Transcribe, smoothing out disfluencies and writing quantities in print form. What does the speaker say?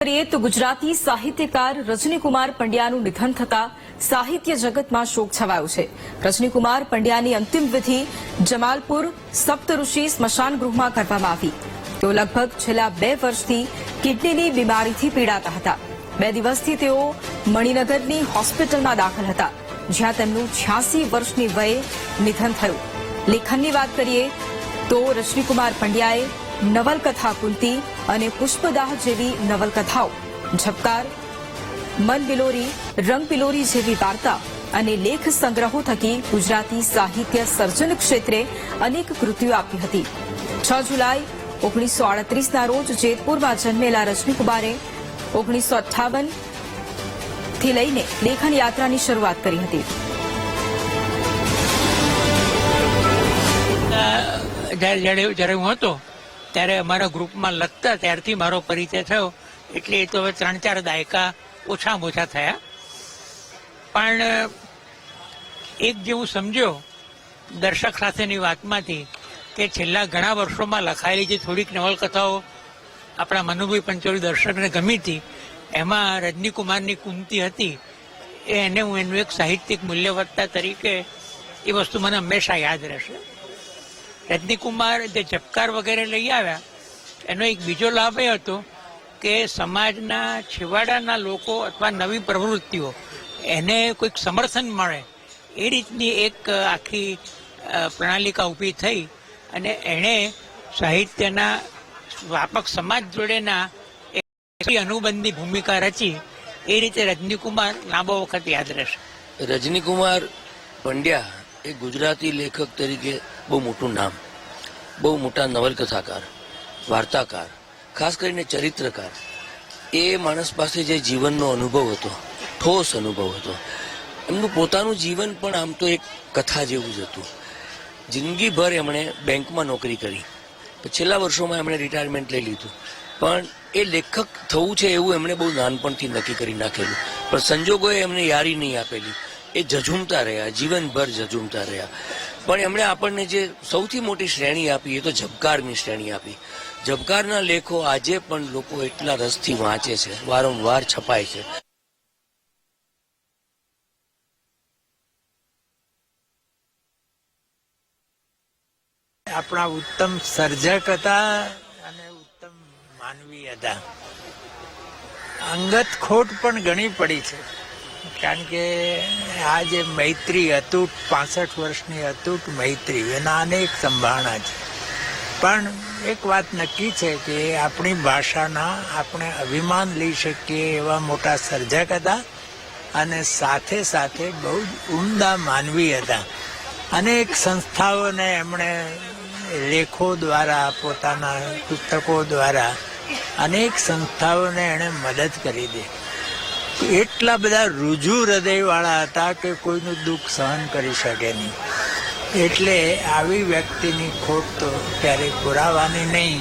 કરીએ તો ગુજરાતી સાહિત્યકાર રજનીકુમાર પંડ્યાનું નિધન થતા સાહિત્ય જગતમાં શોક છવાયો છે। રજનીકુમાર પંડ્યાની અંતિમ વિધિ જમાલપુર સપ્તઋષિ સ્મશાન ગૃહમાં કરવામાં આવી। તેઓ લગભગ છેલ્લા 2 વર્ષથી કિડનીની બીમારીથી પીડાતા હતા। 2 દિવસથી તેઓ મણિનગરની હોસ્પિટલમાં દાખલ હતા, જ્યાં તેમનું 86 વર્ષની વયે નિધન થયું। લેખનની વાત કરીએ તો રજનીકુમાર પંડ્યાએ નવલકથા કુંતી અને પુષ્પદાહ જેવી નવલકથાઓ, ઝબકાર, મન બિલોરી, રંગ બિલોરી જેવી વાર્તા અને લેખ સંગ્રહો થકી ગુજરાતી સાહિત્ય સર્જન ક્ષેત્રે અનેક કૃતિઓ આપી હતી। 6 જુલાઈ 1938ના રોજ જેતપુરમાં જન્મેલા રજનીકુમારે 1958થી લઈને લેખન યાત્રાની શરૂઆત કરી હતી। જ્યારે હું હતો ત્યારે અમારા ગ્રુપમાં લખતા ત્યારથી મારો પરિચય થયો, એટલે એ તો હવે 3-4 દાયકા ઓછામાં ઓછા થયા। પણ એક જે હું સમજ્યો દર્શક સાથેની વાતમાંથી કે છેલ્લા ઘણા વર્ષોમાં લખાયેલી જે થોડીક નવલકથાઓ આપણા મનુભાઈ પંચોળી દર્શકને ગમી હતી, એમાં રજનીકુમારની કુંતી હતી। એને હું એનું એક સાહિત્યિક મૂલ્યવત્તા તરીકે એ વસ્તુ મને હંમેશા યાદ રહેશે। રજનીકુમાર જે ઝબકાર વગેરે લઈ આવ્યા, એનો એક બીજો લાભ એ હતો કે સમાજના છેવાડાના લોકો અથવા નવી પ્રવૃત્તિઓ એને કોઈક સમર્થન મળે એ રીતની એક આખી પ્રણાલિકા ઊભી થઈ અને એણે સાહિત્યના વ્યાપક સમાજ જોડેના એક અનુબંધની ભૂમિકા રચી। એ રીતે રજનીકુમાર લાંબો વખત યાદ રહેશે। રજનીકુમાર પંડ્યા એ ગુજરાતી લેખક તરીકે બહુ મોટું નામ, બહુ મોટા નવલકથાકાર, વાર્તાકાર, ખાસ કરીને ચરિત્રકાર। એ માણસ પાસે જે જીવનનો અનુભવ હતો, ઠોસ અનુભવ હતો। એમનું પોતાનું જીવન પણ આમ તો એક કથા જેવું જ હતું। જિંદગીભર એમણે બેંકમાં નોકરી કરી, છેલ્લા વર્ષોમાં એમણે રિટાયરમેન્ટ લઈ લીધું, પણ એ લેખક થવું છે એવું એમણે બહુ નાનપણથી નક્કી કરી નાખેલું, પણ સંજોગોએ એમને યારી નહીં આપેલી। એ ઝઝૂમતા રહ્યા, જીવનભર ઝઝૂમતા રહ્યા। પણ એમણે આપણને જે સૌથી મોટી શ્રેણી આપી એ તો ઝબકારની શ્રેણી આપી। ઝબકારના લેખો આજે પણ લોકો એટલા રસથી વાંચે છે, વારંવાર છપાય છે। આપણા ઉત્તમ સર્જક હતા અને ઉત્તમ માનવી હતા। અંગત ખોટ પણ ઘણી પડી છે, કારણ કે આ જે મૈત્રી અતૂટ 65 વર્ષની અતૂટ મૈત્રી, એના અનેક સંભાવના છે। પણ એક વાત નક્કી છે કે આપણી ભાષાના આપણે અભિમાન લઈ શકીએ એવા મોટા સર્જક હતા અને સાથે સાથે બહુ જ ઉમદા માનવી હતા। અનેક સંસ્થાઓને એમણે લેખો દ્વારા, પોતાના પુસ્તકો દ્વારા અનેક સંસ્થાઓને એણે મદદ કરી દે। એટલા બધા રુજુ હૃદયવાળા હતા કે કોઈનું દુઃખ સહન કરી શકે નહીં। એટલે આવી વ્યક્તિની ખોટ તો ક્યારેય પુરાવાની નહીં।